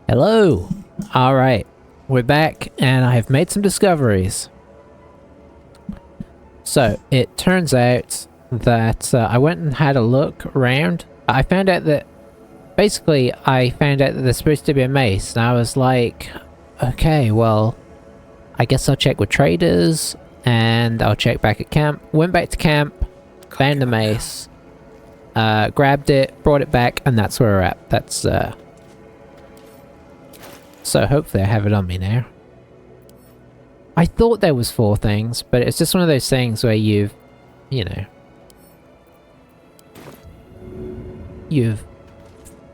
Hello! Alright, we're back and I have made some discoveries. So, it turns out that I went and had a look around. I found out that, basically, I found out that there's supposed to be a mace, and I was like, okay, well, I guess I'll check with traders, and I'll check back at camp. Went back to camp, found the mace, grabbed it, brought it back, and that's where we're at. That's, so hopefully I have it on me now. I thought there was 4 things, but it's just one of those things where you've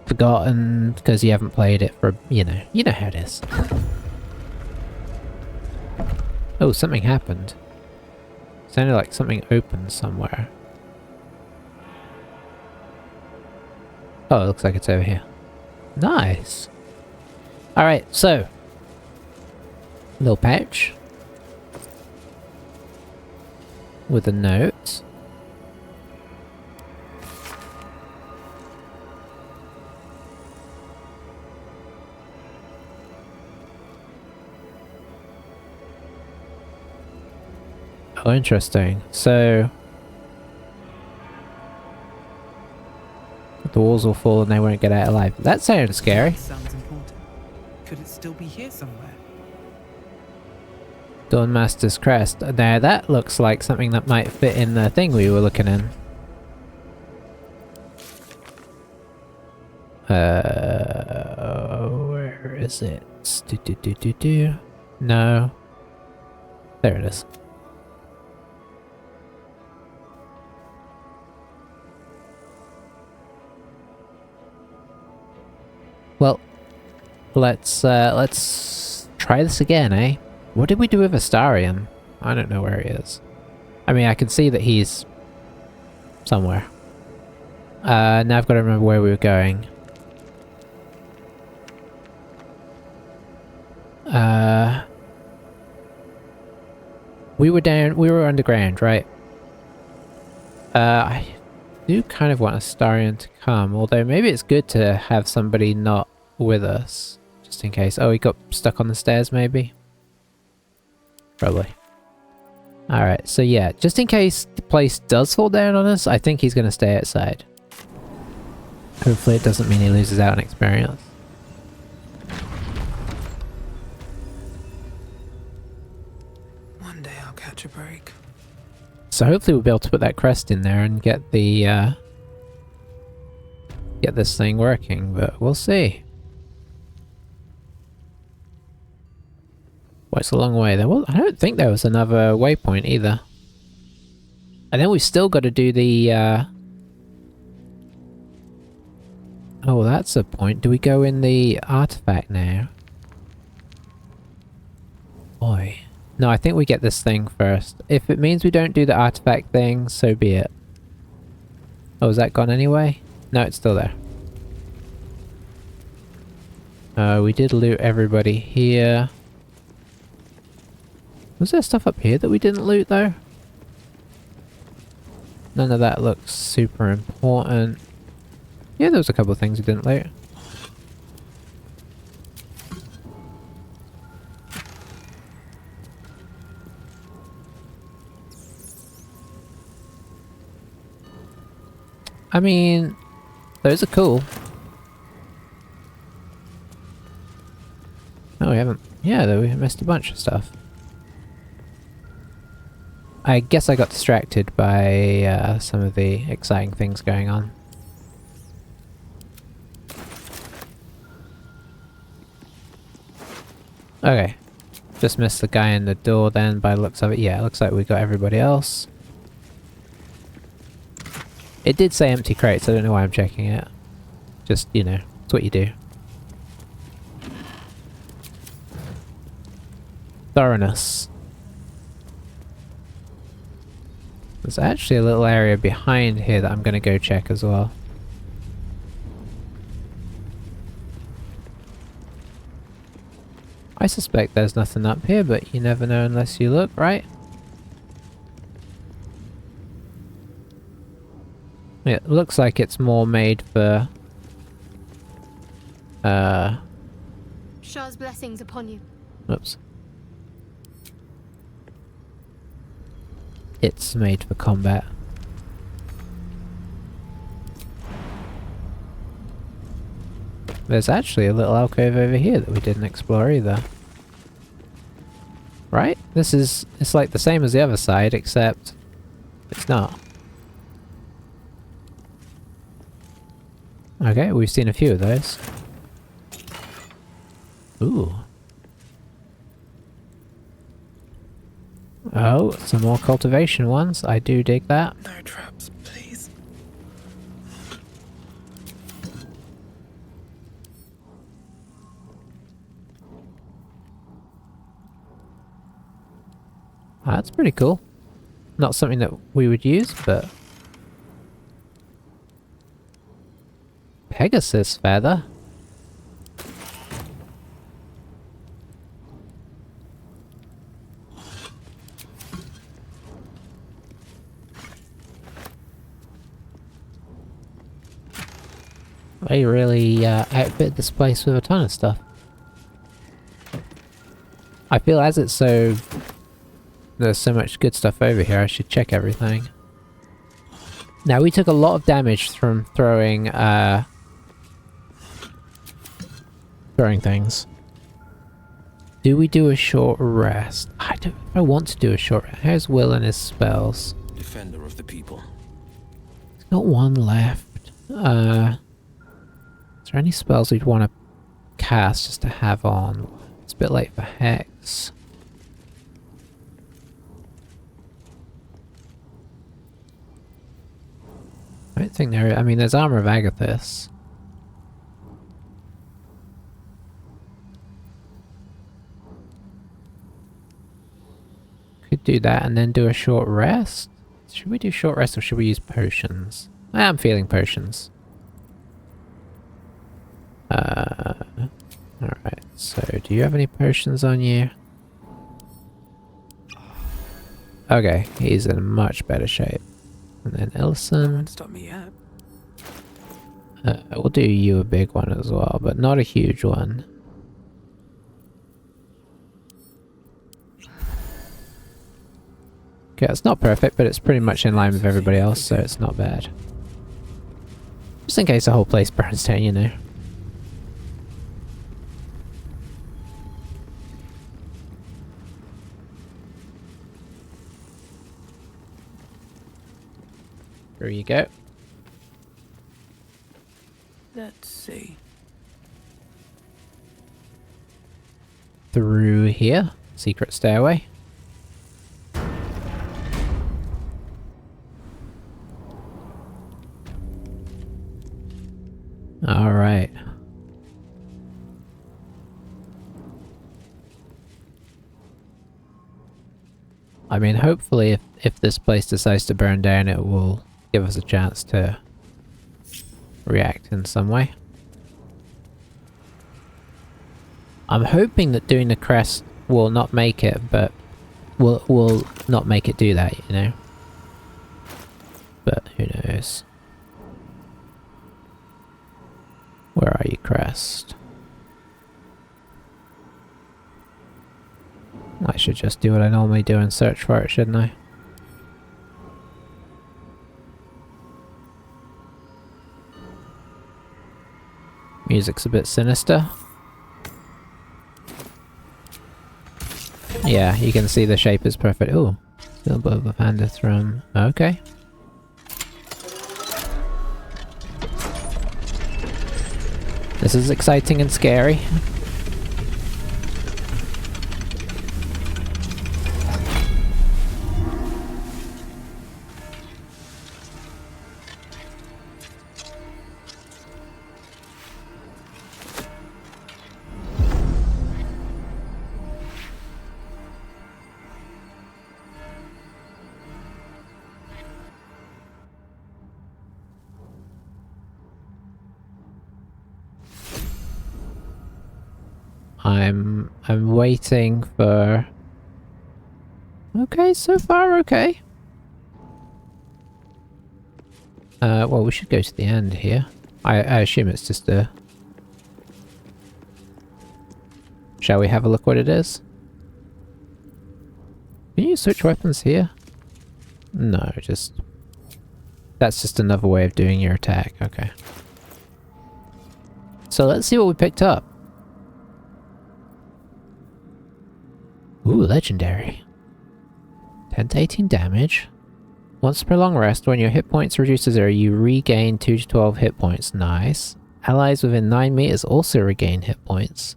forgotten because you haven't played it for, you know how it is. Oh, something happened. Sounded like something opened somewhere. Oh, it looks like it's over here. Nice! Alright, so. Little pouch. With a note. Oh, interesting. So. The walls will fall and they won't get out alive. That sounded scary. Sounds important. Could it still be here somewhere? Dawnmaster's Crest. Now that looks like something that might fit in the thing we were looking in. Where is it? No. There it is. Well, let's try this again, eh? What did we do with Astarion? I don't know where he is. I mean, I can see that he's somewhere. Now I've got to remember where we were going. We were underground, right? I do kind of want Astarion to come, although maybe it's good to have somebody not with us, just in case. Oh, he got stuck on the stairs, maybe? Probably. Alright, so yeah, just in case the place does fall down on us, I think he's going to stay outside. Hopefully it doesn't mean he loses out on experience. One day I'll catch a break. So hopefully we'll be able to put that crest in there and get the, get this thing working, but we'll see. Well, it's a long way. I don't think there was another waypoint either. And then we've still got to do the, oh, that's a point. Do we go in the artifact now? Boy. No, I think we get this thing first. If it means we don't do the artifact thing, so be it. Oh, is that gone anyway? No, it's still there. We did loot everybody here. Was there stuff up here that we didn't loot though? None of that looks super important. Yeah, there was a couple of things we didn't loot. I mean, those are cool. No, we haven't. Yeah, we missed a bunch of stuff. I guess I got distracted by some of the exciting things going on. Okay. Just missed the guy in the door then by the looks of it. Yeah, it looks like we got everybody else. It did say empty crates, I don't know why I'm checking it. Just, you know, it's what you do. Thoroughness. There's actually a little area behind here that I'm going to go check as well. I suspect there's nothing up here, but you never know unless you look, right? It looks like it's more made for Shah's blessings upon you. Oops. It's made for combat. There's actually a little alcove over here that we didn't explore either. Right? It's like the same as the other side, except it's not. Okay, we've seen a few of those. Ooh. Oh, some more cultivation ones. I do dig that. No traps, please. That's pretty cool. Not something that we would use, but... Pegasus feather? They really outfit this place with a ton of stuff. I feel as it's so... There's so much good stuff over here, I should check everything. Now, we took a lot of damage from throwing things. Do we do a short rest? I want to do a short rest. How's Will and his spells? Defender of the people. He's got one left. Is there any spells we'd want to cast just to have on? It's a bit late for Hex. I don't think there... I mean, there's Armor of Agathis. Could do that and then do a short rest? Should we do short rest or should we use potions? I'm feeling potions. Alright, so do you have any potions on you? Okay, he's in much better shape. And then Illisen. Won't stop me yet. We'll do you a big one as well, but not a huge one. Okay, it's not perfect, but it's pretty much in line with everybody else, so it's not bad. Just in case the whole place burns down, you know. There you go. Let's see. Through here. Secret stairway. Alright. I mean, hopefully if this place decides to burn down, it will give us a chance to react in some way. I'm hoping that doing the crest will not make it, but will not make it do that, you know? But who knows? Where are you, crest? I should just do what I normally do and search for it, shouldn't I? Music's a bit sinister. Yeah, you can see the shape is perfect. Ooh, still above the panda throne. Okay. This is exciting and scary. I'm waiting for... Okay, so far okay. Well, we should go to the end here. I assume it's just a... Shall we have a look what it is? Can you switch weapons here? No, just... That's just another way of doing your attack. Okay. So let's see what we picked up. Ooh, legendary. 10 to 18 damage. Once per long rest, when your hit points reduce to 0, you regain 2 to 12 hit points. Nice. Allies within 9 meters also regain hit points.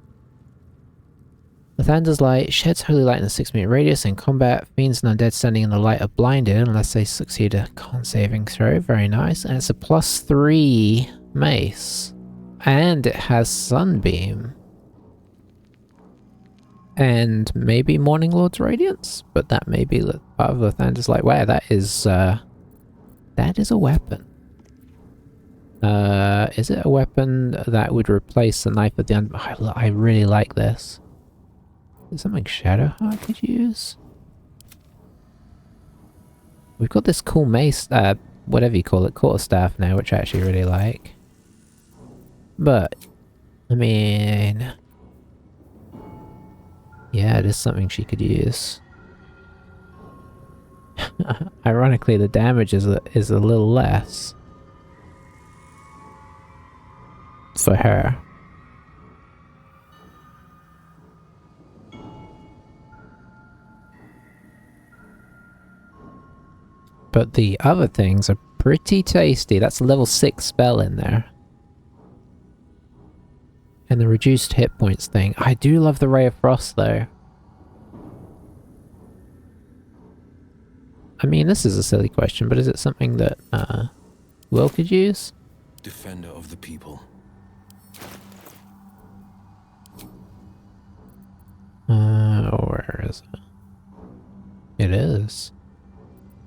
Lathander's Light sheds holy light in a 6-meter radius. In combat, fiends and undead standing in the light are blinded unless they succeed a con saving throw. Very nice. And it's a +3 mace. And it has Sunbeam. And maybe Morning Lord's Radiance? But that may be part of Lathander's Light. Wow, that is a weapon. Is it a weapon that would replace the Knife of the I really like this. Is something Shadowheart could use? We've got this cool mace, whatever you call it, quarterstaff now, which I actually really like. But, I mean... Yeah, it is something she could use. Ironically, the damage is a little less. For her. But the other things are pretty tasty. That's a level 6 spell in there. And the reduced hit points thing. I do love the Ray of Frost though. I mean, this is a silly question, but is it something that Will could use? Defender of the people. Where is it? It is.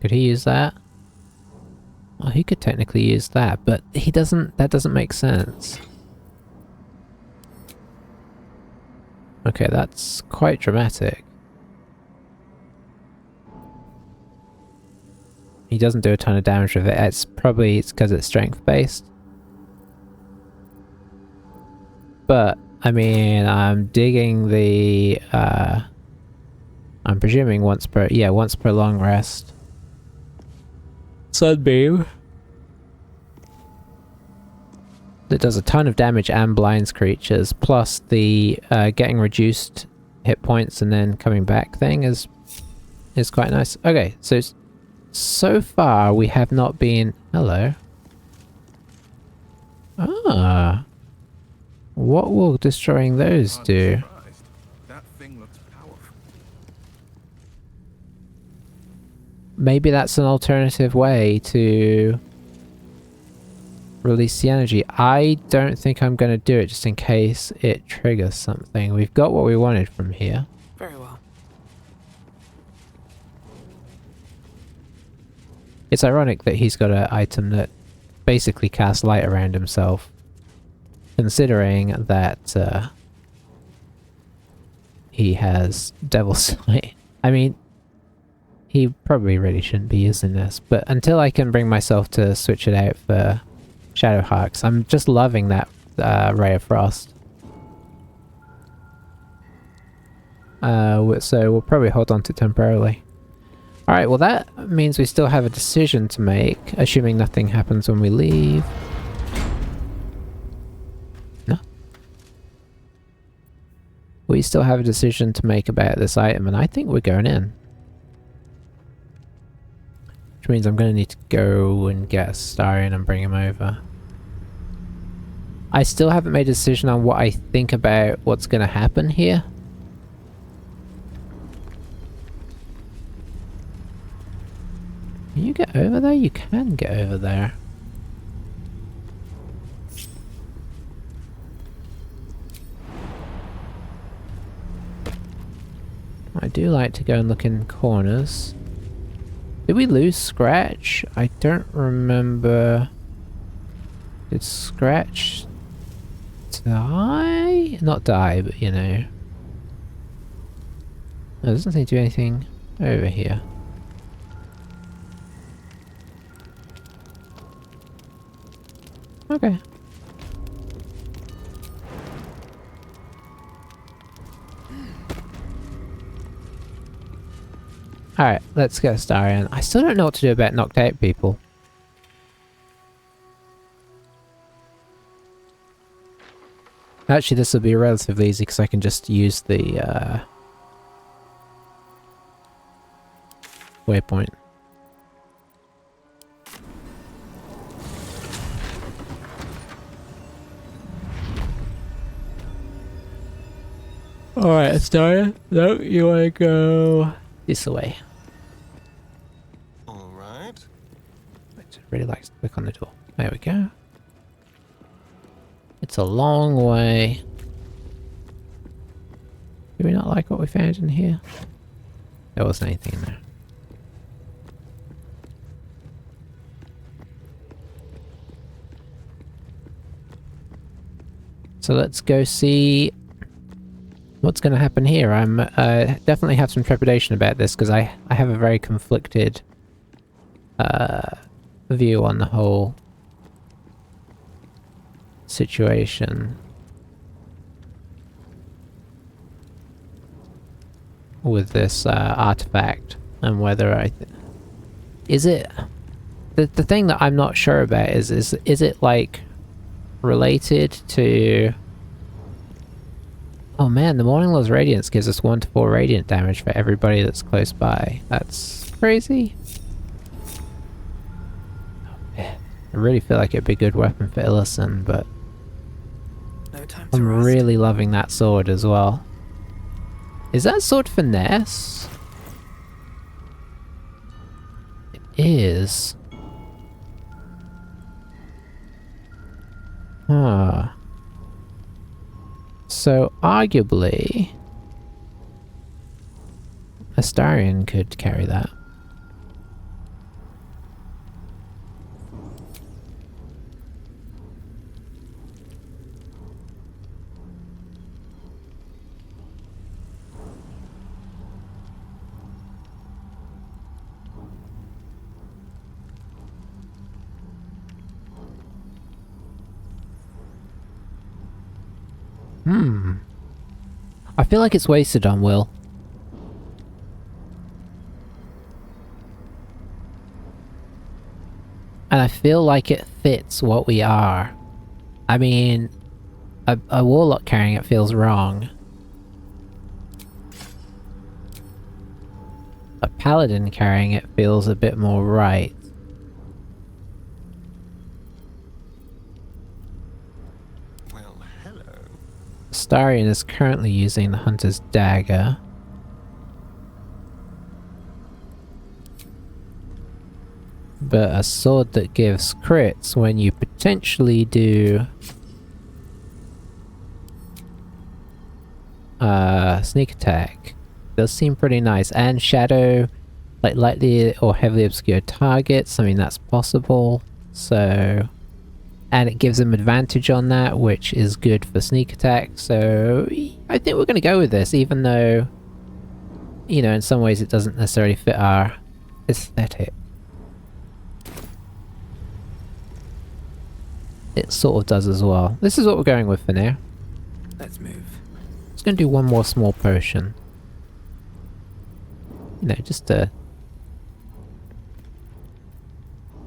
Could he use that? Well, he could technically use that, but he doesn't, that doesn't make sense. Okay, that's quite dramatic. He doesn't do a ton of damage with it. It's because it's strength based. But, I mean, I'm digging the, I'm presuming once per long rest. Sunbeam. That does a ton of damage and blinds creatures, plus the getting reduced hit points and then coming back thing is quite nice. Okay, so far we have not been... Hello. Ah. What will destroying those do? That thing looks powerful. Maybe that's an alternative way to release the energy. I don't think I'm going to do it just in case it triggers something. We've got what we wanted from here. Very well. It's ironic that he's got an item that basically casts light around himself, considering that he has Devil's Sight. I mean, he probably really shouldn't be using this, but until I can bring myself to switch it out for Shadowheart, I'm just loving that Ray of Frost. So we'll probably hold on to it temporarily. Alright, well that means we still have a decision to make, assuming nothing happens when we leave. No. We still have a decision to make about this item, and I think we're going in. Which means I'm going to need to go and get Astarion and bring him over. I still haven't made a decision on what I think about what's going to happen here. Can you get over there? You can get over there. I do like to go and look in corners. Did we lose Scratch? I don't remember. Did Scratch die? Not die, but you know. No, it doesn't seem to do anything over here. Okay. Alright, let's go Starion. I still don't know what to do about knocked out people. Actually, this will be relatively easy because I can just use the waypoint. Alright, Astaria. No, you wanna go this way. Alright. It really likes to click on the door. There we go. It's a long way. Do we not like what we found in here? There wasn't anything in there. So let's go see what's going to happen here. I'm definitely have some trepidation about this because I have a very conflicted view on the whole situation with this artifact and whether is it the thing that I'm not sure about is it like related to... Oh man, the Morning Love's Radiance gives us 1 to 4 radiant damage for everybody that's close by. That's crazy. I really feel like it'd be a good weapon for Illisen, but No time to I'm rest. really loving that sword as well. Is that sword finesse? It is. Huh. So, arguably, Astarion could carry that. I feel like it's wasted on Will. And I feel like it fits what we are. I mean, a warlock carrying it feels wrong. A paladin carrying it feels a bit more right. Well, hello. Astarion is currently using the Hunter's Dagger. But a sword that gives crits when you potentially do sneak attack does seem pretty nice. And shadow, like lightly or heavily obscured targets, I mean that's possible. So, and it gives them advantage on that, which is good for sneak attack. So I think we're going to go with this, even though, you know, in some ways it doesn't necessarily fit our aesthetic. It sort of does as well. This is what we're going with for now. Let's move. Just gonna do one more small potion. You know, just to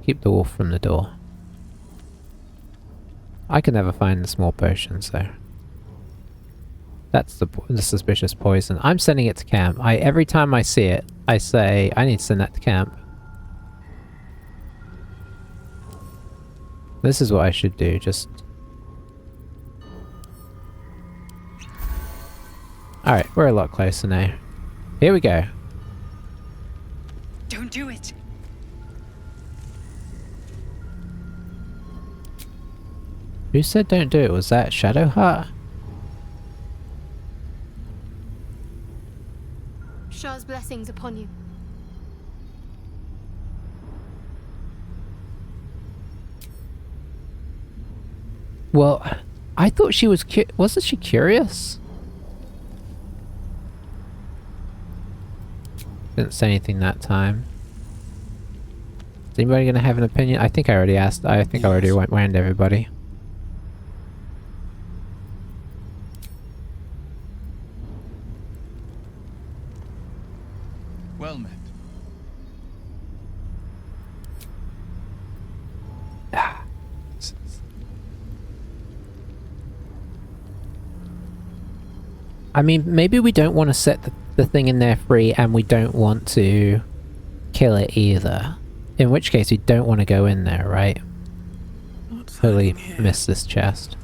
keep the wolf from the door. I can never find the small potions there. That's the suspicious poison. I'm sending it to camp. Every time I see it, I say, I need to send that to camp. This is what I should do, just... Alright, we're a lot closer now. Here we go. Don't do it. Who said don't do it? Was that Shadowheart? Shah's blessings upon you. Well, I thought she was wasn't she curious? Didn't say anything that time. Is anybody gonna have an opinion? I think I already asked. I think I already went round everybody. Well met. I mean, maybe we don't want to set the thing in there free and we don't want to kill it either. In which case we don't want to go in there, right? What's Totally hiding here? missed this chest.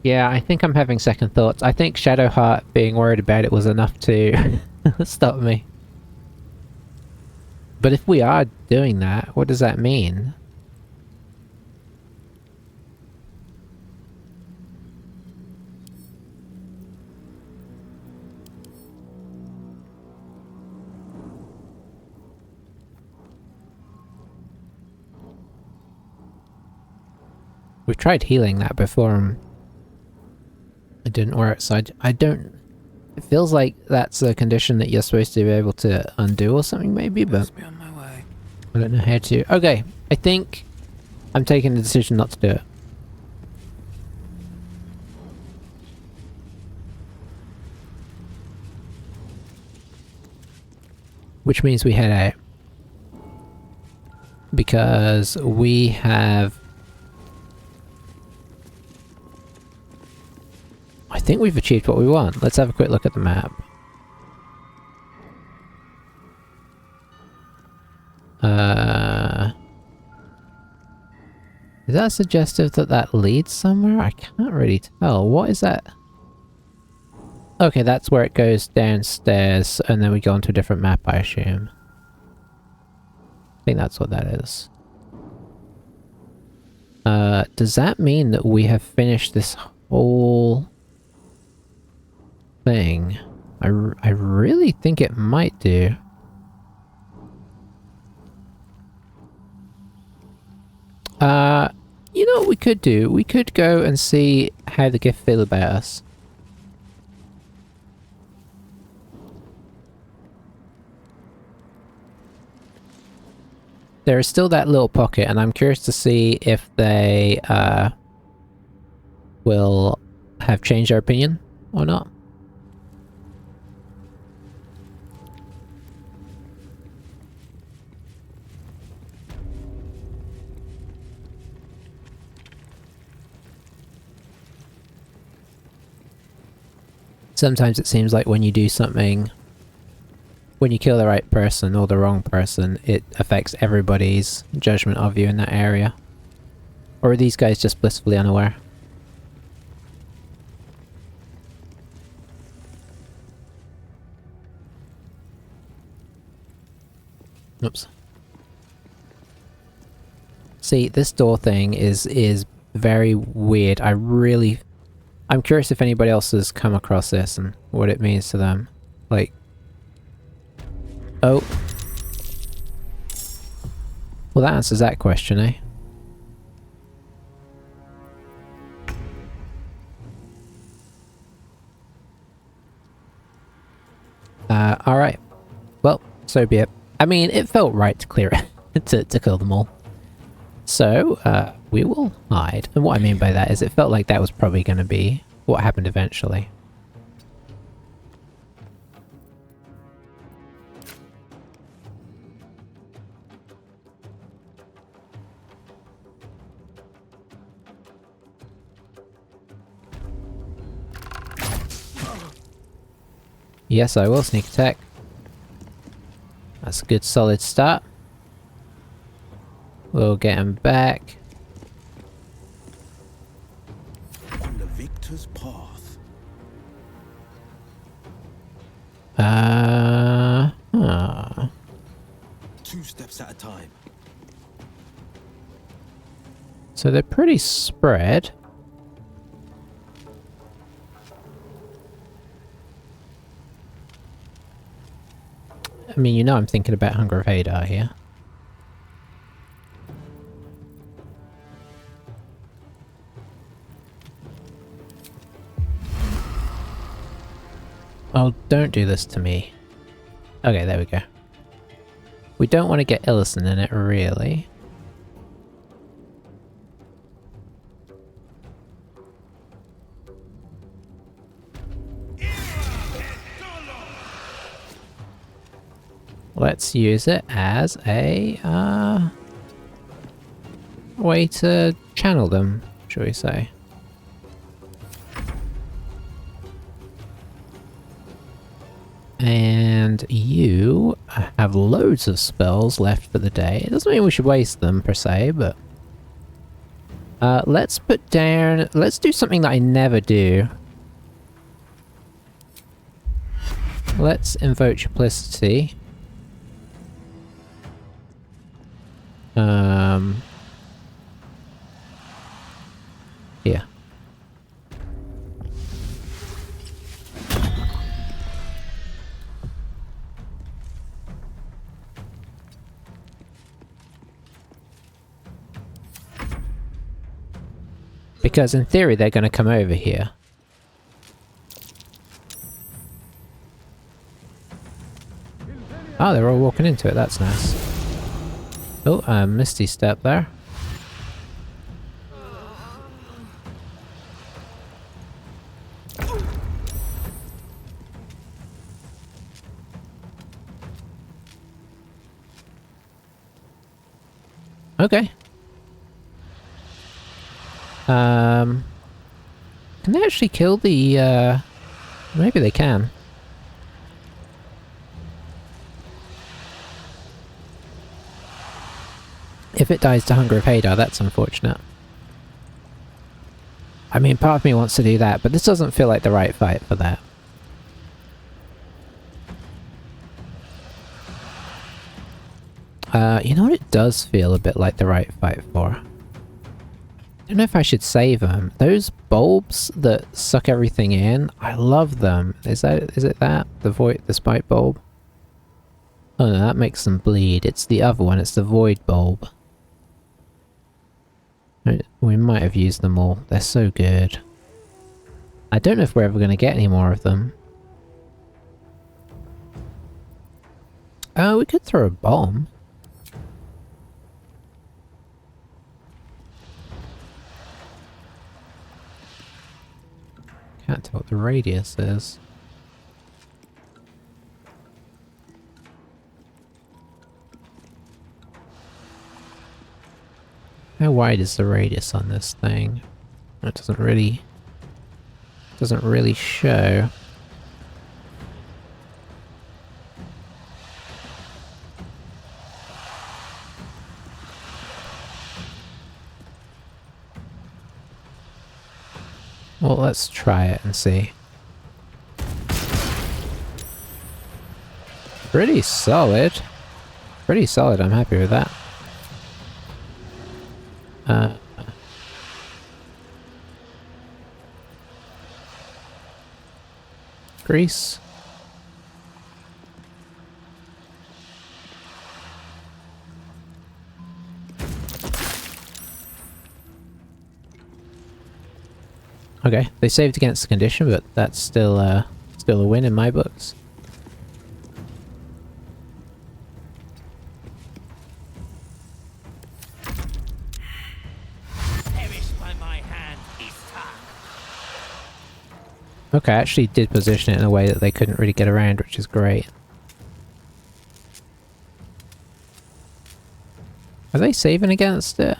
Yeah, I think I'm having second thoughts. I think Shadowheart being worried about it was enough to stop me. But if we are doing that, what does that mean? We've tried healing that before and it didn't work, so I don't... It feels like that's a condition that you're supposed to be able to undo or something maybe, but Must be on my way. I don't know how to. Okay, I think I'm taking the decision not to do it. Which means we head out. Because we have... I think we've achieved what we want. Let's have a quick look at the map. Is that suggestive that that leads somewhere? I can't really tell. What is that? Okay, that's where it goes downstairs, and then we go onto a different map, I assume. I think that's what that is. Does that mean that we have finished this whole thing? I really think it might do. You know what we could do? We could go and see how the gift feel about us. There is still that little pocket, and I'm curious to see if they, will have changed their opinion or not. Sometimes it seems like when you do something, when you kill the right person or the wrong person, it affects everybody's judgment of you in that area. Or are these guys just blissfully unaware? Oops. See, this door thing is very weird. I'm curious if anybody else has come across this and what it means to them. Like... Oh. Well, that answers that question, eh? Alright. Well, so be it. I mean, it felt right to clear it, to kill them all. So, we will hide. And what I mean by that is it felt like that was probably going to be what happened eventually. Yes, I will sneak attack. That's a good solid start. We'll get him back. On the victor's path. Huh. 2 steps at a time. So they're pretty spread. I mean, you know I'm thinking about Hunger of Hadar here. Oh, don't do this to me. Okay, there we go. We don't want to get Illisen in it, really. Let's use it as a way to channel them, shall we say. And you have loads of spells left for the day. It doesn't mean we should waste them per se, but let's put down, let's do something that I never do. Let's invoke Duplicity. Here. Because in theory they're going to come over here. Oh, they're all walking into it, that's nice. Oh, Misty Step there. Okay. Can they actually kill the, maybe they can. If it dies to Hunger of Hadar, that's unfortunate. I mean, part of me wants to do that, but this doesn't feel like the right fight for that. You know what it does feel a bit like the right fight for? I don't know if I should save them. Those bulbs that suck everything in, I love them. Is it that? The spike bulb? Oh no, that makes them bleed. It's the other one, it's the void bulb. We might have used them all. They're so good. I don't know if we're ever going to get any more of them. We could throw a bomb. Can't tell what the radius is. How wide is the radius on this thing? It doesn't really show. Well, let's try it and see. Pretty solid. Pretty solid, I'm happy with that. Grease. Okay, they saved against the condition, but that's still a win in my books. Okay, I actually did position it in a way that they couldn't really get around, which is great. Are they saving against it?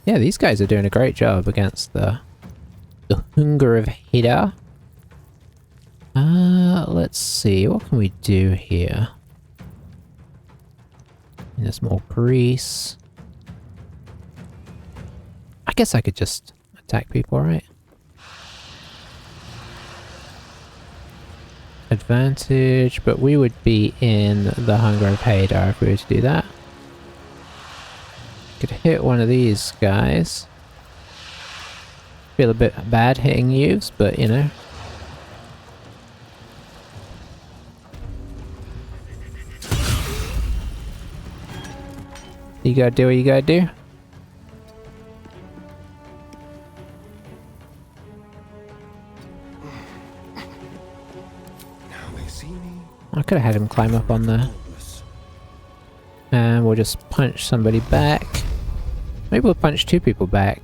Yeah, these guys are doing a great job against the Hunger of Hadar. Let's see, what can we do here? There's more grease. I guess I could just attack people, right? Advantage, but we would be in the Hunger of Hadar if we were to do that. Could hit one of these guys. Feel a bit bad hitting yous, but you know. You gotta do what you gotta do. Now they see me. I could have had him climb up on the And we'll just punch somebody back. Maybe we'll punch 2 people back.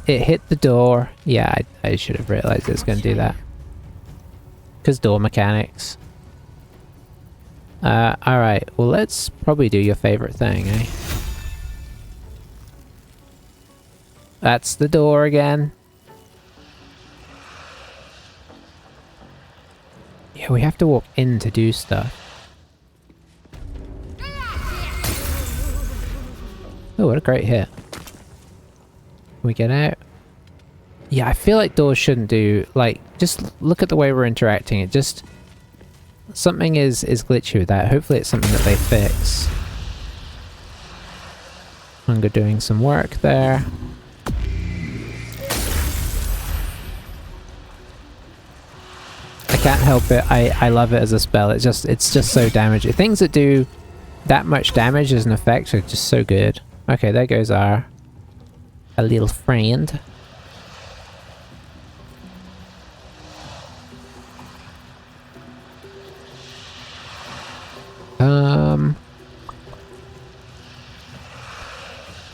It hit the door. Yeah, I should have realized it was going to do that. Because door mechanics. Alright, well let's probably do your favorite thing, eh? That's the door again. Yeah, we have to walk in to do stuff. Oh, what a great hit. Can we get out? Yeah, I feel like doors shouldn't do, like, just look at the way we're interacting. It just... Something is glitchy with that. Hopefully it's something that they fix. Hunger doing some work there. I can't help it. I love it as a spell. It's just so damaging. Things that do that much damage as an effect are just so good. Okay, there goes our little friend.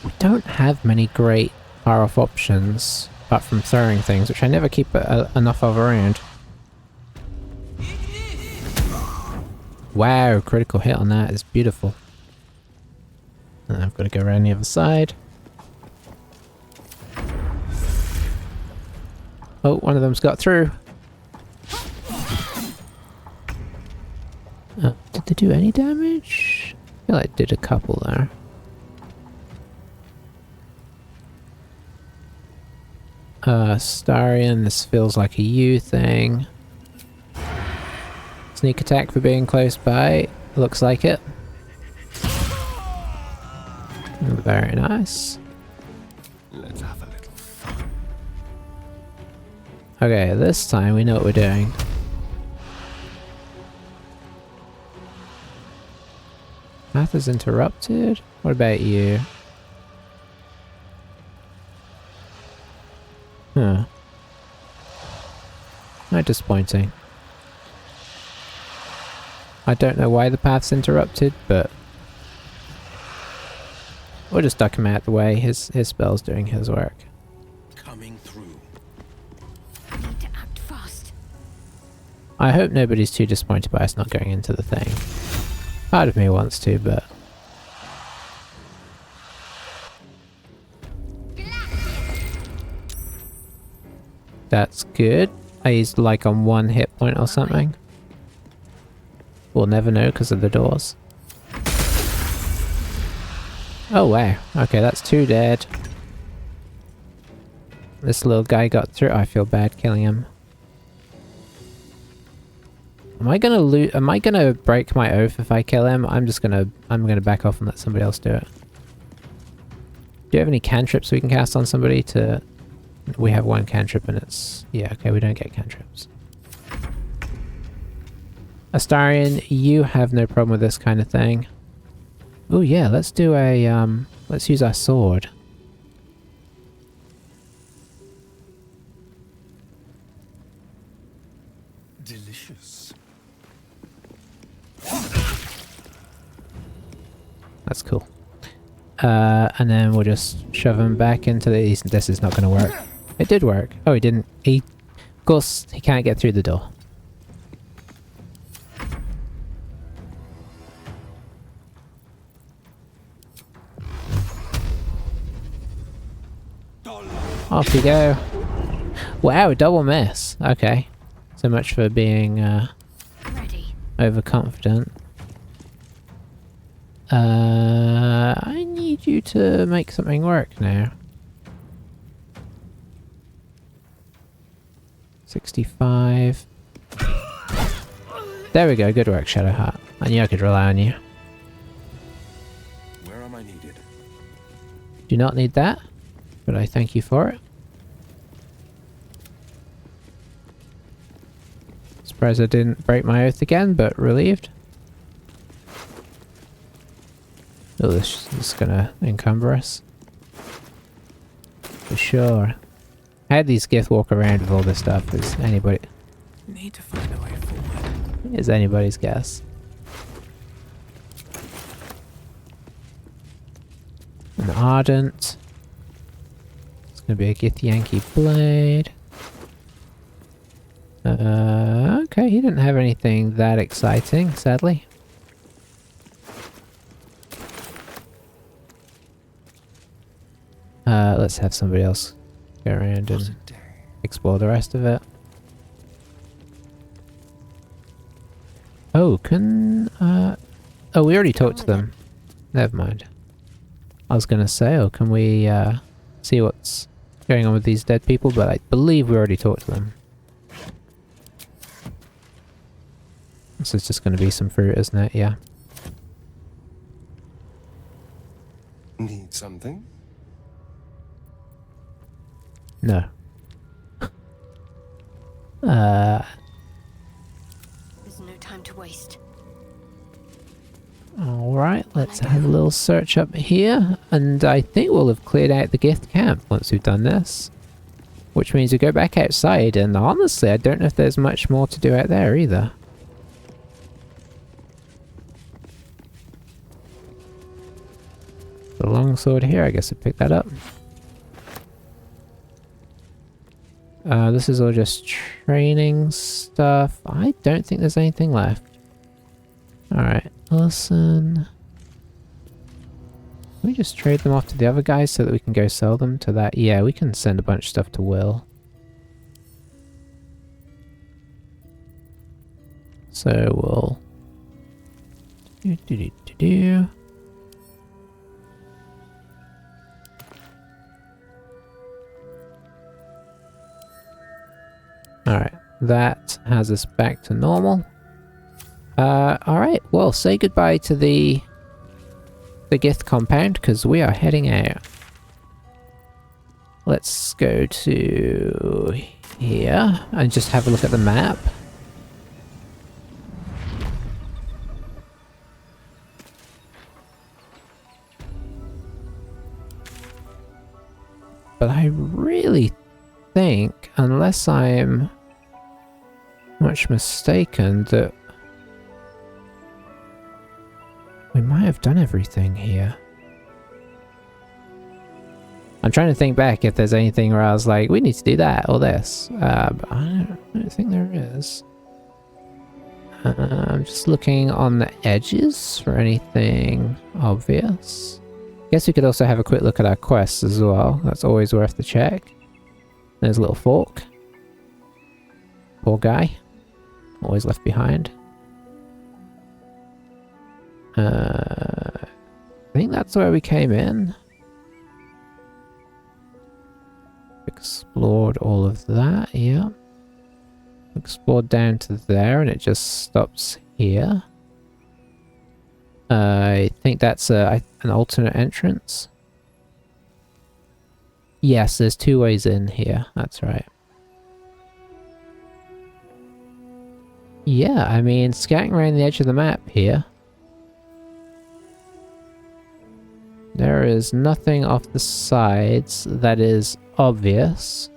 We don't have many great power-off options apart from throwing things, which I never keep enough of around. Wow, critical hit on that is beautiful. And I've got to go around the other side. Oh, one of them's got through. Did they do any damage? I feel like it did a couple there. Starion, this feels like a you thing. Sneak attack for being close by. Looks like it. Very nice. Let's have a little fun. Okay, this time we know what we're doing. Path is interrupted? What about you? Huh. How disappointing. I don't know why the path's interrupted, but we'll just duck him out the way. His spell's doing his work. Coming through. Need to act fast. I hope nobody's too disappointed by us not going into the thing. Part of me wants to, but... That's good. He's like on 1 hit point or something. We'll never know because of the doors. Oh wow. Okay, that's 2 dead. This little guy got through. I feel bad killing him. Am I gonna break my oath if I kill him? I'm gonna back off and let somebody else do it. Do you have any cantrips we can cast on somebody to... We have 1 cantrip and it's... Yeah, okay, we don't get cantrips. Astarion, you have no problem with this kind of thing. Oh yeah, let's do a, let's use our sword. Delicious. That's cool. And then we'll just shove him back into the... This is not going to work. It did work. Oh, he didn't. Of course, he can't get through the door. Off you go. Wow, double miss. Okay. So much for being Ready. overconfident. I need you to make something work now. 65. There we go, good work, Shadowheart. I knew I could rely on you. Where am I needed? Do not need that, but I thank you for it. Surprised I didn't break my oath again, but relieved. Oh, this is gonna encumber us. For sure. How these Gith walk around with all this stuff? Is anybody... Need to find a way forward. is anybody's guess. An Ardent. It's gonna be a Githyanki Blade. Okay, he didn't have anything that exciting, sadly. Let's have somebody else go around and explore the rest of it. Oh, oh, we already talked to them. Never mind. I was gonna say, oh, can we, see what's going on with these dead people, but I believe we already talked to them. This is just gonna be some fruit, isn't it? Yeah. Need something? No. There's no time to waste. Alright, let's have a little search up here, and I think we'll have cleared out the Gith camp once we've done this. Which means we go back outside, and honestly, I don't know if there's much more to do out there either. The longsword here, I guess I picked that up. This is all just training stuff. I don't think there's anything left. Alright, listen. Can we just trade them off to the other guys so that we can go sell them to that? Yeah, we can send a bunch of stuff to Will. So we'll... Alright, that has us back to normal. Alright, well, say goodbye to the Gith compound, because we are heading out. Let's go to here and just have a look at the map. But I really think, unless I'm much mistaken, that we might have done everything here. I'm trying to think back if there's anything where I was like, we need to do that or this. But I don't think there is. I'm just looking on the edges for anything obvious. Guess we could also have a quick look at our quests as well. That's always worth the check. There's a little fork. Poor guy. Always left behind. I think that's where we came in. Explored all of that, yeah. Explored down to there and it just stops here. I think that's an alternate entrance. Yes, there's two ways in here, that's right. Yeah, I mean, scouting around the edge of the map here. There is nothing off the sides that is obvious.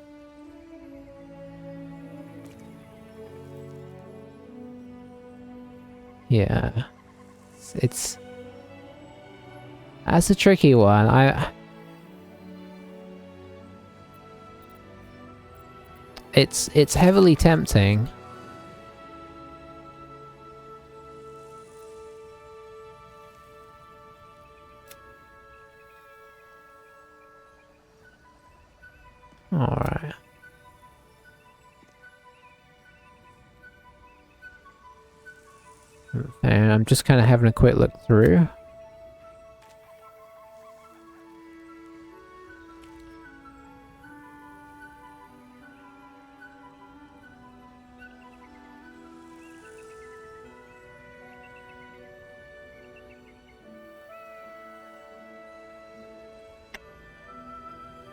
Yeah. It's that's a tricky one. It's heavily tempting. Alright. And I'm just kind of having a quick look through.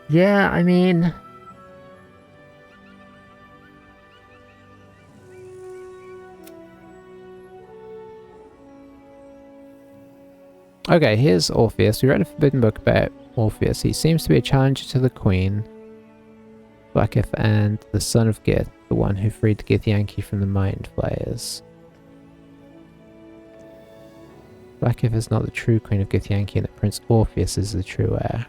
Yeah, I mean... Okay, here's Orpheus. We read a forbidden book about Orpheus. He seems to be a challenger to the Queen, Blackif, and the son of Gith, the one who freed the Githyanki from the Mind Flayers. Blackif is not the true Queen of Githyanki and that Prince Orpheus is the true heir.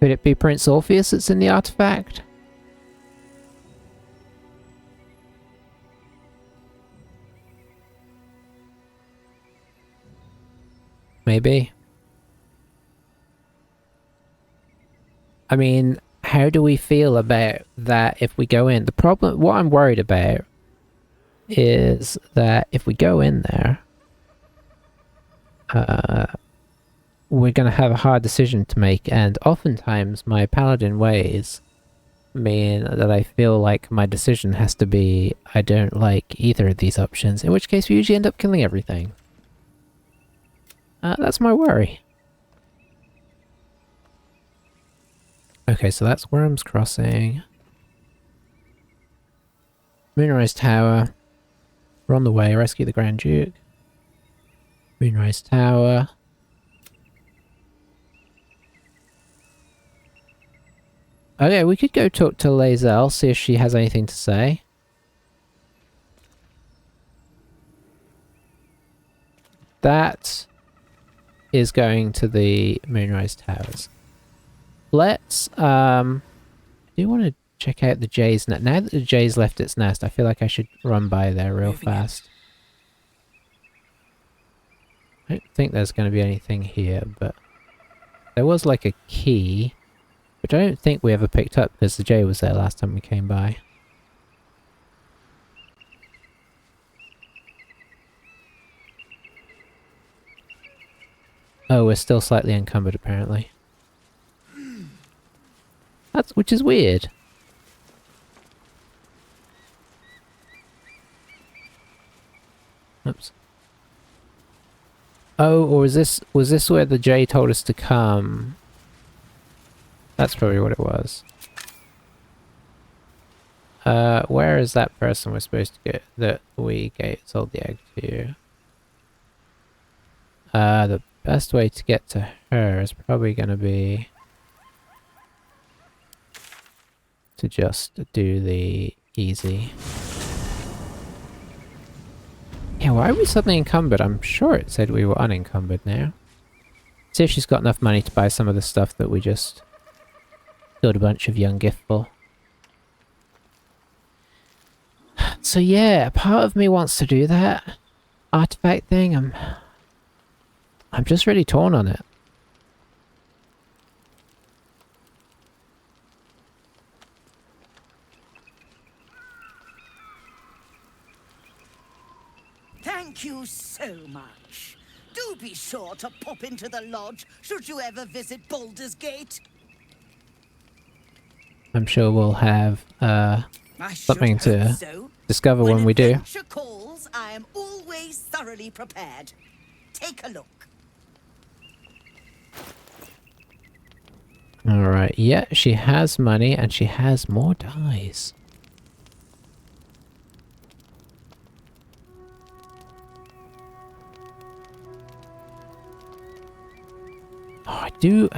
Could it be Prince Orpheus that's in the artifact? Maybe. I mean, how do we feel about that if we go in? The problem, what I'm worried about is that if we go in there, we're going to have a hard decision to make, and oftentimes my paladin ways mean that I feel like my decision has to be I don't like either of these options, in which case we usually end up killing everything. That's my worry. Okay, so that's Worm's Crossing. Moonrise Tower. We're on the way, rescue the Grand Duke. Moonrise Tower. Okay, we could go talk to Lae'zel, see if she has anything to say. That is going to the Moonrise Towers. Let's, I do want to check out the Jay's nest. Now that the Jay's left its nest, I feel like I should run by there real fast. I don't think there's going to be anything here, but there was like a key, which I don't think we ever picked up because the Jay was there last time we came by. Oh, we're still slightly encumbered apparently. Which is weird. Oops. Oh, or was this where the Jay told us to come? That's probably what it was. Where is that person we're supposed to get that we sold the egg to? The best way to get to her is probably gonna be to just do the easy. Yeah, why are we suddenly encumbered? I'm sure it said we were unencumbered now. See if she's got enough money to buy some of the stuff that we just killed a bunch of young gift for. So yeah, part of me wants to do that artifact thing. I'm just really torn on it. Thank you so much. Do be sure to pop into the lodge should you ever visit Baldur's Gate. I'm sure we'll have something to discover when we do. Adventure calls, I am always thoroughly prepared. Take a look. Alright, yeah, she has money and she has more dies. Oh, I do...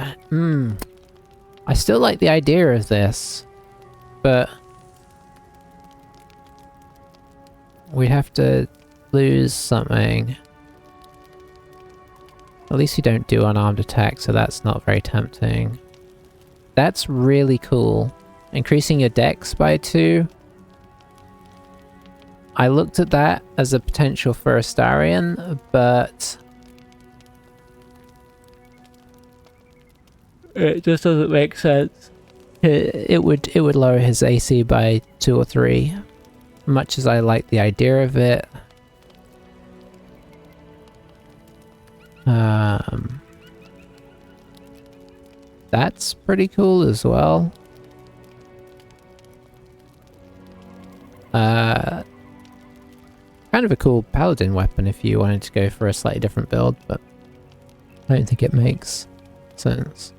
I still like the idea of this, but we have to lose something. At least you don't do unarmed attack, so that's not very tempting. That's really cool. Increasing your dex by 2. I looked at that as a potential for Astarion, but it just doesn't make sense. It would lower his AC by 2 or 3. Much as I like the idea of it. That's pretty cool as well. Kind of a cool paladin weapon if you wanted to go for a slightly different build, but I don't think it makes sense.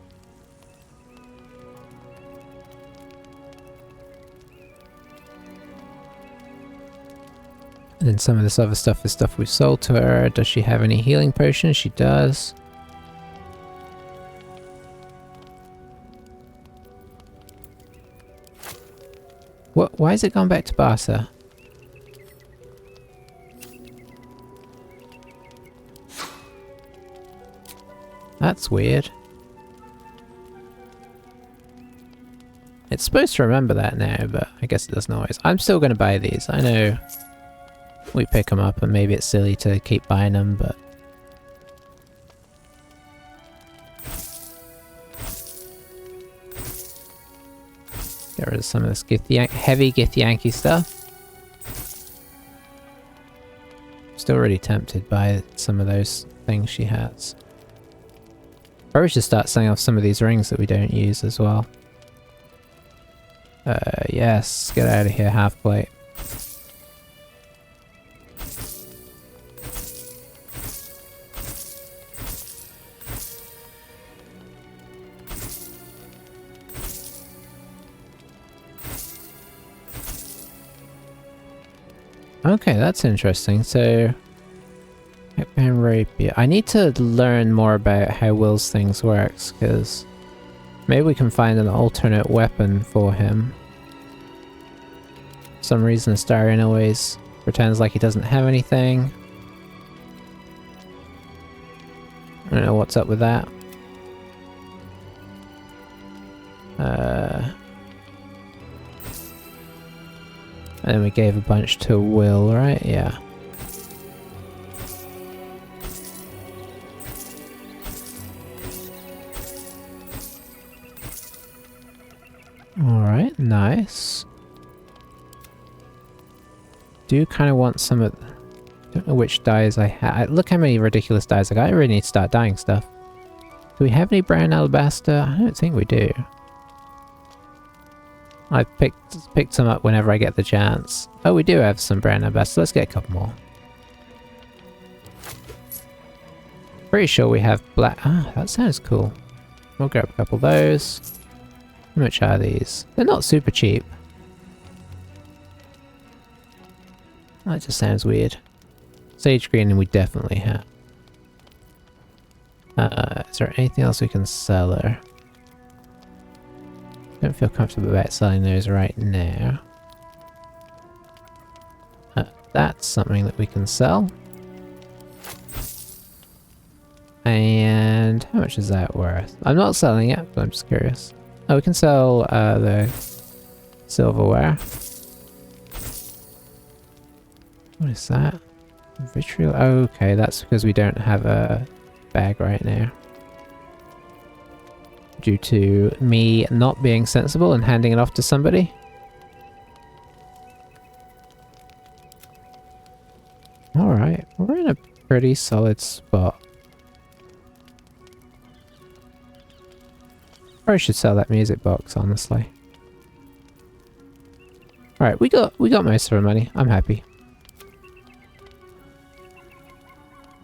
And then some of this other stuff is stuff we've sold to her. Does she have any healing potions? She does. What? Why is it gone back to Barca? That's weird. It's supposed to remember that now, but I guess it doesn't always. I'm still going to buy these. I know we pick them up and maybe it's silly to keep buying them, but... Get rid of some of this heavy Githyanki stuff. Still really tempted by some of those things she has. Probably should start selling off some of these rings that we don't use as well. Yes, get out of here, half plate. Okay, that's interesting. So, and rapier. I need to learn more about how Will's things works, because maybe we can find an alternate weapon for him. For some reason, Astarion always pretends like he doesn't have anything. I don't know what's up with that. And then we gave a bunch to Will, right? Yeah. Alright, nice. Do kind of want some of... Don't know which dyes I have. Look how many ridiculous dyes I got. I really need to start dyeing stuff. Do we have any brown alabaster? I don't think we do. I've picked some up whenever I get the chance. Oh, we do have some brown alabaster. Let's get a couple more. Pretty sure we have black... Ah, that sounds cool. We'll grab a couple of those. How much are these? They're not super cheap. That just sounds weird. Sage green we definitely have. Is there anything else we can sell her? Don't feel comfortable about selling those right now. That's something that we can sell. And how much is that worth? I'm not selling it, but I'm just curious. Oh, we can sell the silverware. What is that? Vitriol? Oh, okay, that's because we don't have a bag right now. Due to me not being sensible and handing it off to somebody. Alright, we're in a pretty solid spot. Probably should sell that music box, honestly. Alright, we got most of our money. I'm happy.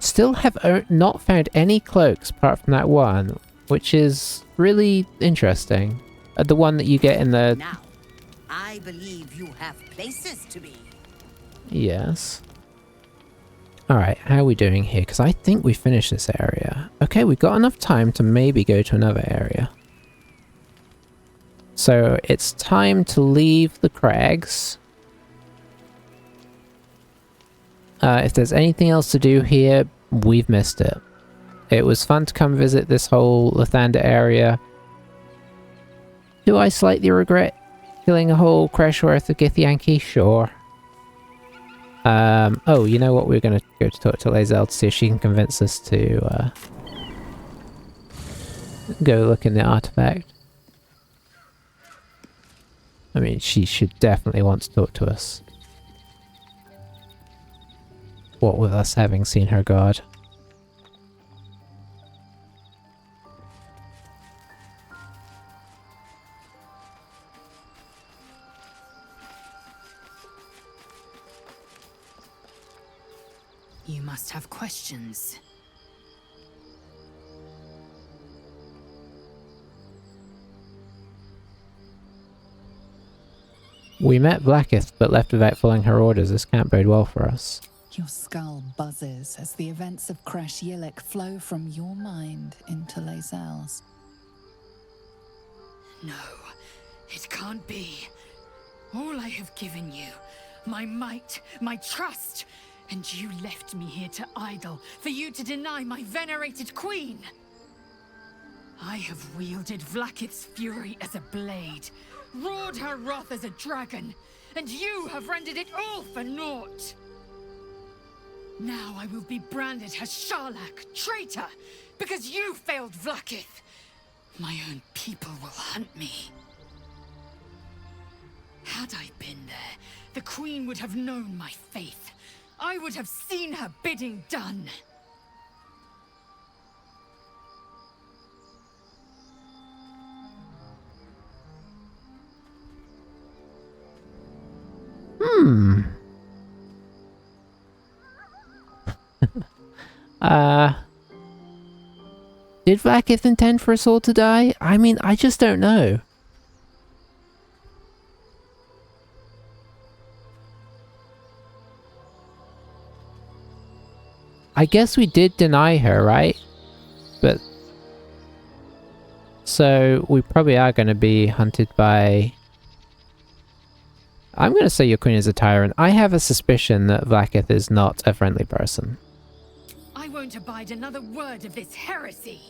Still have not found any cloaks apart from that one, which is really interesting. The one that you get in the... Now, I believe you have places to be. Yes. Alright, how are we doing here? Because I think we finished this area. Okay, we've got enough time to maybe go to another area. So, it's time to leave the crags. If there's anything else to do here, we've missed it. It was fun to come visit this whole Lathander area. Do I slightly regret killing a whole crash worth of Githyanki? Sure. Oh, you know what? We're going to go to talk to Lae'zel to see if she can convince us to go look in the artifact. I mean, she should definitely want to talk to us. What with us having seen her god. You must have questions. We met Blackith, but left without following her orders. This can't bode well for us. Your skull buzzes as the events of Crash Yillik flow from your mind into Lae'zel's. No, it can't be. All I have given you, my might, my trust, and you left me here to idle, for you to deny my venerated queen. I have wielded Vlaakith's fury as a blade, roared her wrath as a dragon, and you have rendered it all for naught. Now I will be branded as Sharlak, traitor, because you failed Vlaakith. My own people will hunt me. Had I been there, the Queen would have known my faith. I would have seen her bidding done. Did Vlaakith intend for us all to die? I mean, I just don't know. I guess we did deny her, right? But... So, we probably are going to be hunted by... I'm going to say your queen is a tyrant. I have a suspicion that Vlaakith is not a friendly person. I won't abide another word of this heresy.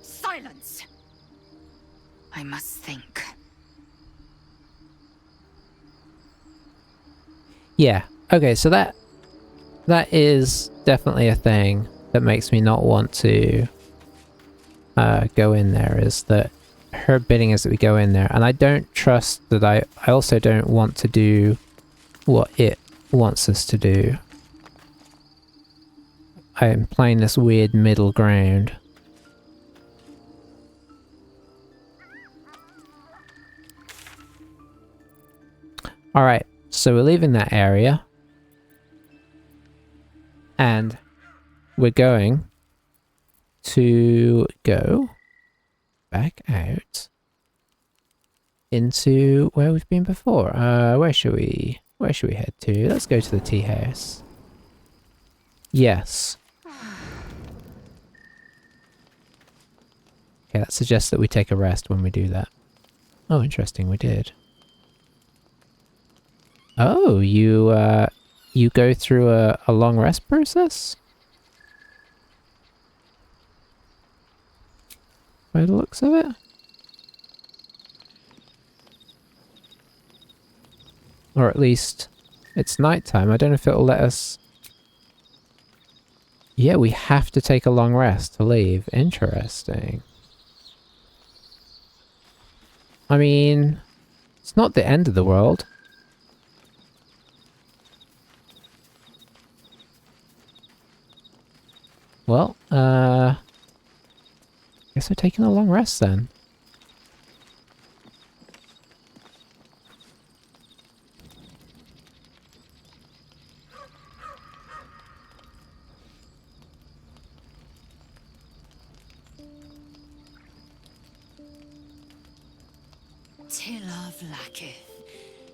Silence! I must think. Yeah, okay, so that is definitely a thing that makes me not want to go in there, is that her bidding is that we go in there, and I don't trust that I also don't want to do what it wants us to do. I am playing this weird middle ground. Alright, so we're leaving that area. And we're going to go back out into where we've been before. Where should we head to? Let's go to the tea house. Yes. Okay, that suggests that we take a rest when we do that. Oh, interesting, we did. Oh, you go through a long rest process? By the looks of it? Or at least it's nighttime. I don't know if it'll let us... Yeah, we have to take a long rest to leave. Interesting. I mean, it's not the end of the world. Well, guess we're taking a long rest then. Tila Vlaakith,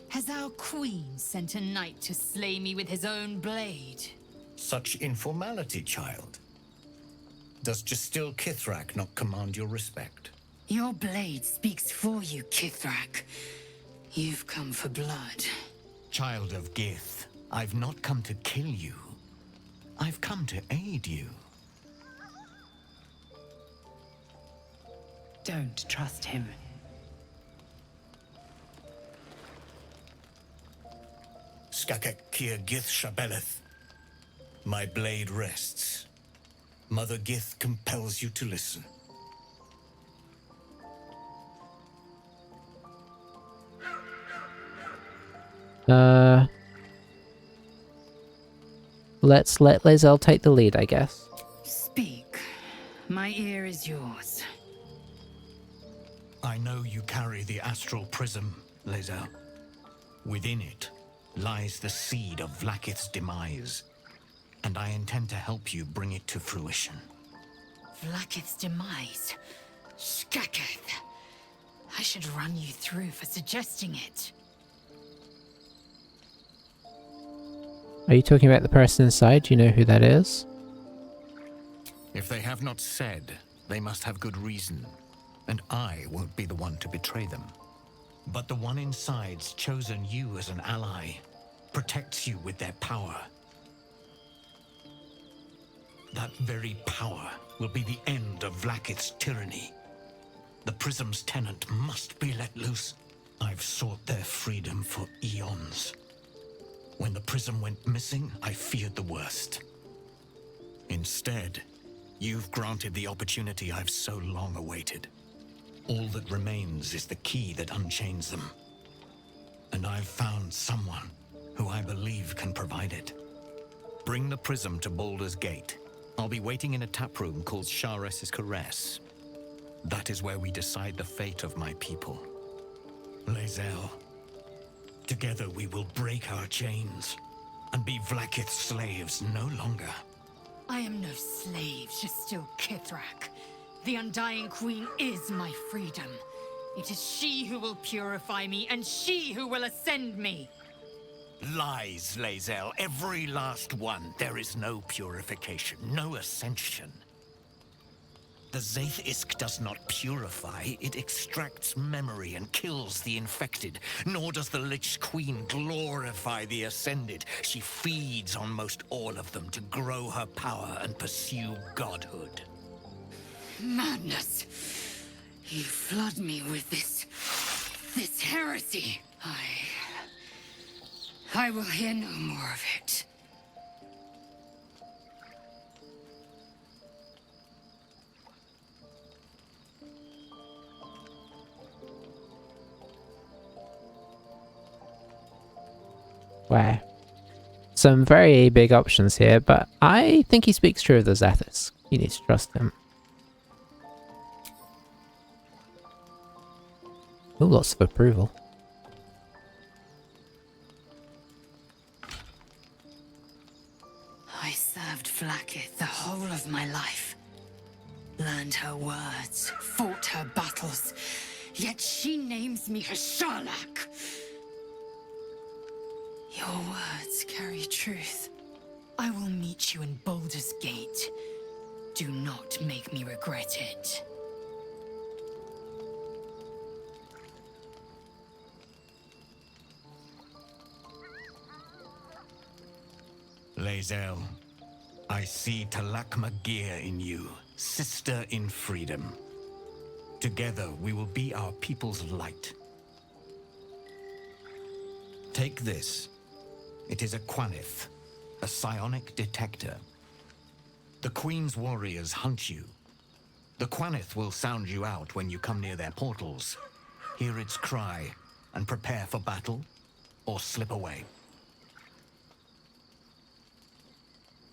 has our queen sent a knight to slay me with his own blade? Such informality, child. Does Justil Kithrak not command your respect? Your blade speaks for you, Kithrak. You've come for blood. Child of Gith, I've not come to kill you. I've come to aid you. Don't trust him. Skakek Kir Gith Shabeleth. My blade rests. Mother Gith compels you to listen. Let's let Lae'zel take the lead, I guess. Speak. My ear is yours. I know you carry the astral prism, Lae'zel. Within it lies the seed of Vlaakith's demise, and I intend to help you bring it to fruition. Vlaakith's demise? Skaketh. I should run you through for suggesting it. Are you talking about the person inside? Do you know who that is? If they have not said, they must have good reason, and I won't be the one to betray them. But the one inside's chosen you as an ally, protects you with their power. That very power will be the end of Vlaakith's tyranny. The Prism's tenant must be let loose. I've sought their freedom for eons. When the Prism went missing, I feared the worst. Instead, you've granted the opportunity I've so long awaited. All that remains is the key that unchains them. And I've found someone who I believe can provide it. Bring the Prism to Baldur's Gate. I'll be waiting in a taproom called Shares's Caress. That is where we decide the fate of my people. Lae'zel, together we will break our chains and be Vlaakith's slaves no longer. I am no slave, just still Kithrak. The Undying Queen is my freedom. It is she who will purify me, and she who will ascend me. Lies, Lae'zel, every last one. There is no purification, no ascension. The Zaith Isk does not purify, it extracts memory and kills the infected. Nor does the Lich Queen glorify the ascended. She feeds on most all of them to grow her power and pursue godhood. Madness! You flood me with this heresy. I will hear no more of it. Wow. Some very big options here, but I think he speaks true of the Zathis. You need to trust him. Oh, lots of approval. I served Vlaakith the whole of my life. Learned her words, fought her battles, yet she names me her Sharlak. Your words carry truth. I will meet you in Baldur's Gate. Do not make me regret it. Lae'zel, I see Talak Magir in you, sister in freedom. Together we will be our people's light. Take this. It is a Quanith, a psionic detector. The Queen's warriors hunt you. The Quanith will sound you out when you come near their portals. Hear its cry and prepare for battle, or slip away.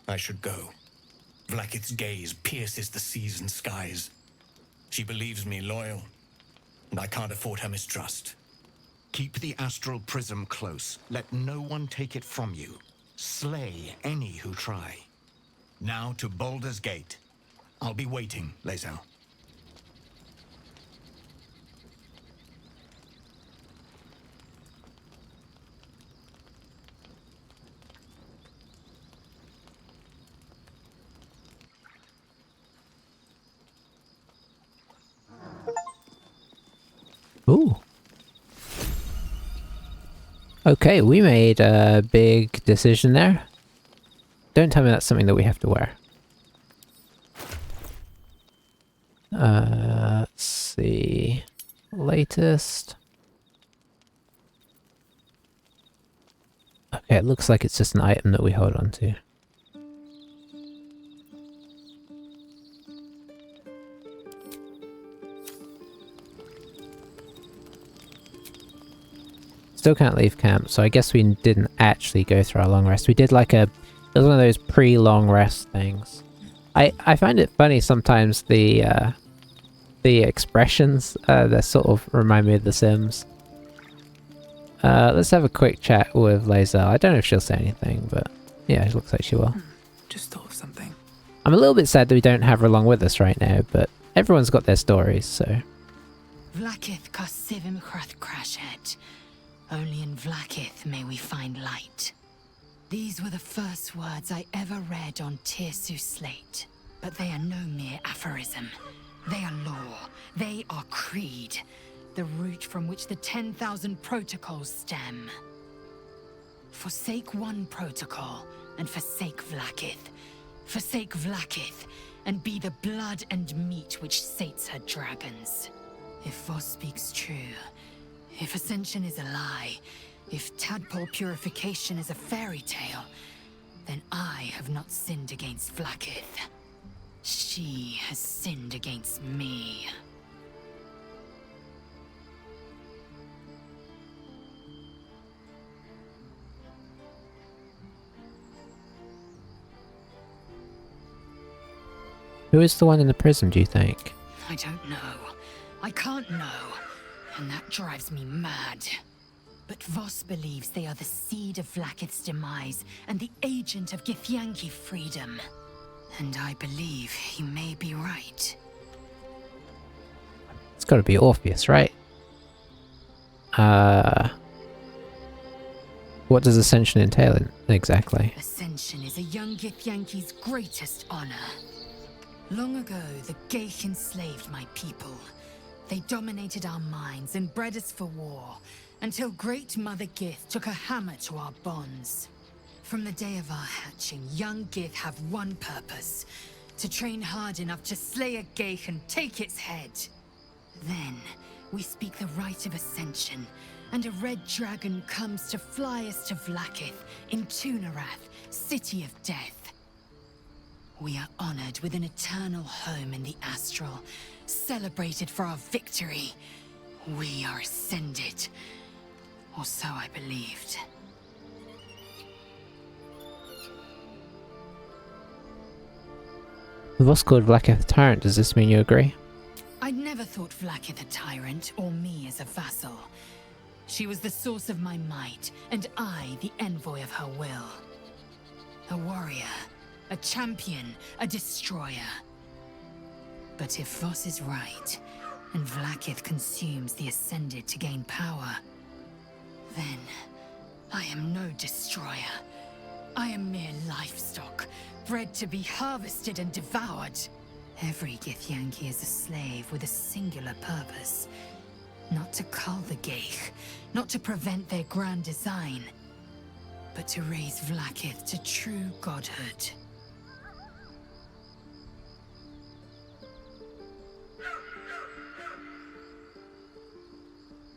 I should go. Vlaakith's gaze pierces the seas and skies. She believes me loyal, and I can't afford her mistrust. Keep the astral prism close. Let no one take it from you. Slay any who try. Now to Baldur's Gate. I'll be waiting, Lae'zel. Ooh. Okay, we made a big decision there. Don't tell me that's something that we have to wear. Let's see. Latest. Okay, it looks like it's just an item that we hold on to. Still can't leave camp, so I guess we didn't actually go through our long rest. We did like it was one of those pre-long rest things. I find it funny sometimes the expressions that sort of remind me of The Sims. Let's have a quick chat with Lae'zel. I don't know if she'll say anything, but yeah, it looks like she will. Just thought of something. I'm a little bit sad that we don't have her along with us right now, but everyone's got their stories, so. Vlaakith Kosivim Hrath Crashet. Only in Vlaakith may we find light. These were the first words I ever read on Tirsu's slate. But they are no mere aphorism. They are law. They are creed. The root from which the 10,000 protocols stem. Forsake one protocol, and forsake Vlaakith. Forsake Vlaakith, and be the blood and meat which sates her dragons. If Voss speaks true, if Ascension is a lie, if tadpole purification is a fairy tale, then I have not sinned against Vlaakith. She has sinned against me. Who is the one in the prison, do you think? I don't know. I can't know. And that drives me mad. But Voss believes they are the seed of Vlaakith's demise and the agent of Githyanki freedom. And I believe he may be right. It's gotta be Orpheus, right? What does Ascension entail exactly? Ascension is a young Githyanki's greatest honor. Long ago, the Geich enslaved my people. They dominated our minds and bred us for war, until Great Mother Gith took a hammer to our bonds. From the day of our hatching, young Gith have one purpose: to train hard enough to slay a Geich and take its head. Then, we speak the rite of Ascension, and a red dragon comes to fly us to Vlaakith in Tunarath, City of Death. We are honored with an eternal home in the Astral, celebrated for our victory. We are ascended. Or so I believed. Voss called Vlaakith a tyrant, does this mean you agree? I'd never thought Vlaakith a tyrant, or me as a vassal. She was the source of my might, and I the envoy of her will. A warrior. A champion, a destroyer. But if Voss is right, and Vlaakith consumes the Ascended to gain power, then I am no destroyer. I am mere livestock, bred to be harvested and devoured. Every Githyanki is a slave with a singular purpose. Not to cull the Geich, not to prevent their grand design, but to raise Vlaakith to true godhood.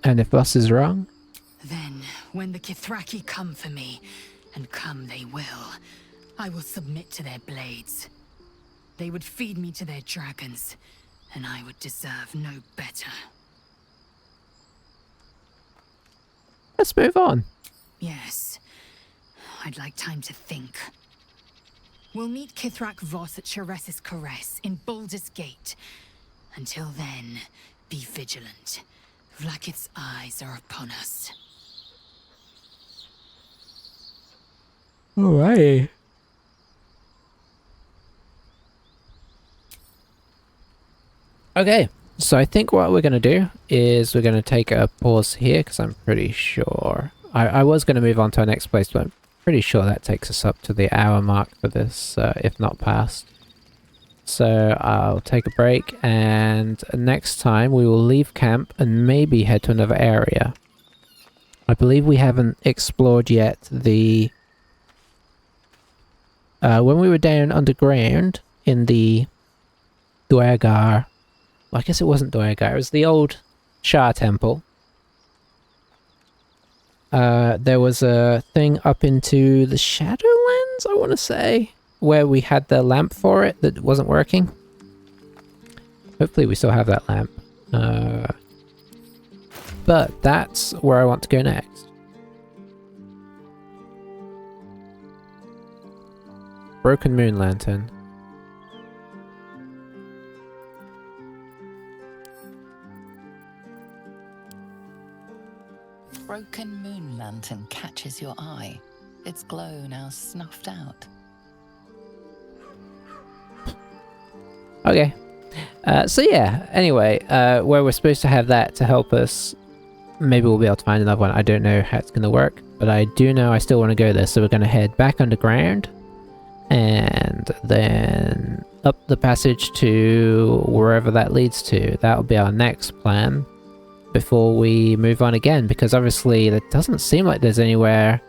And if Voss is wrong? Then, when the Kithraki come for me, and come they will, I will submit to their blades. They would feed me to their dragons, and I would deserve no better. Let's move on. Yes, I'd like time to think. We'll meet Kithrak Voss at Sheres's Caress in Baldur's Gate. Until then, be vigilant. Vlaakith's eyes are upon us. Alright. Okay, so I think what we're going to do is we're going to take a pause here because I'm pretty sure... I was going to move on to our next place, but I'm pretty sure that takes us up to the hour mark for this, if not past. So I'll take a break, and next time we will leave camp and maybe head to another area. I believe we haven't explored yet the... when we were down underground in the Duergar... Well, I guess it wasn't Duergar, it was the old Shah Temple. There was a thing up into the Shadowlands, I want to say, where we had the lamp for it that wasn't working. Hopefully we still have that lamp. But that's where I want to go next. Broken Moon Lantern. Broken Moon Lantern catches your eye. Its glow now snuffed out. Okay. So yeah, anyway, where we're supposed to have that to help us, maybe we'll be able to find another one. I don't know how it's going to work, but I do know I still want to go there, so we're going to head back underground, and then up the passage to wherever that leads to. That'll be our next plan before we move on again, because obviously it doesn't seem like there's anywhere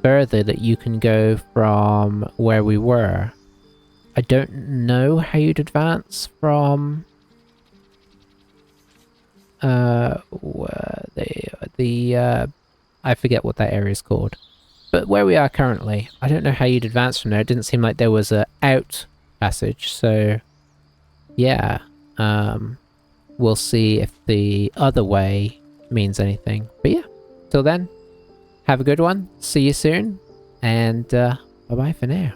further that you can go from where we were. I don't know how you'd advance from I forget what that area is called. But where we are currently, I don't know how you'd advance from there. It didn't seem like there was a out passage, so yeah. We'll see if the other way means anything. But yeah, till then, have a good one. See you soon, and bye-bye for now.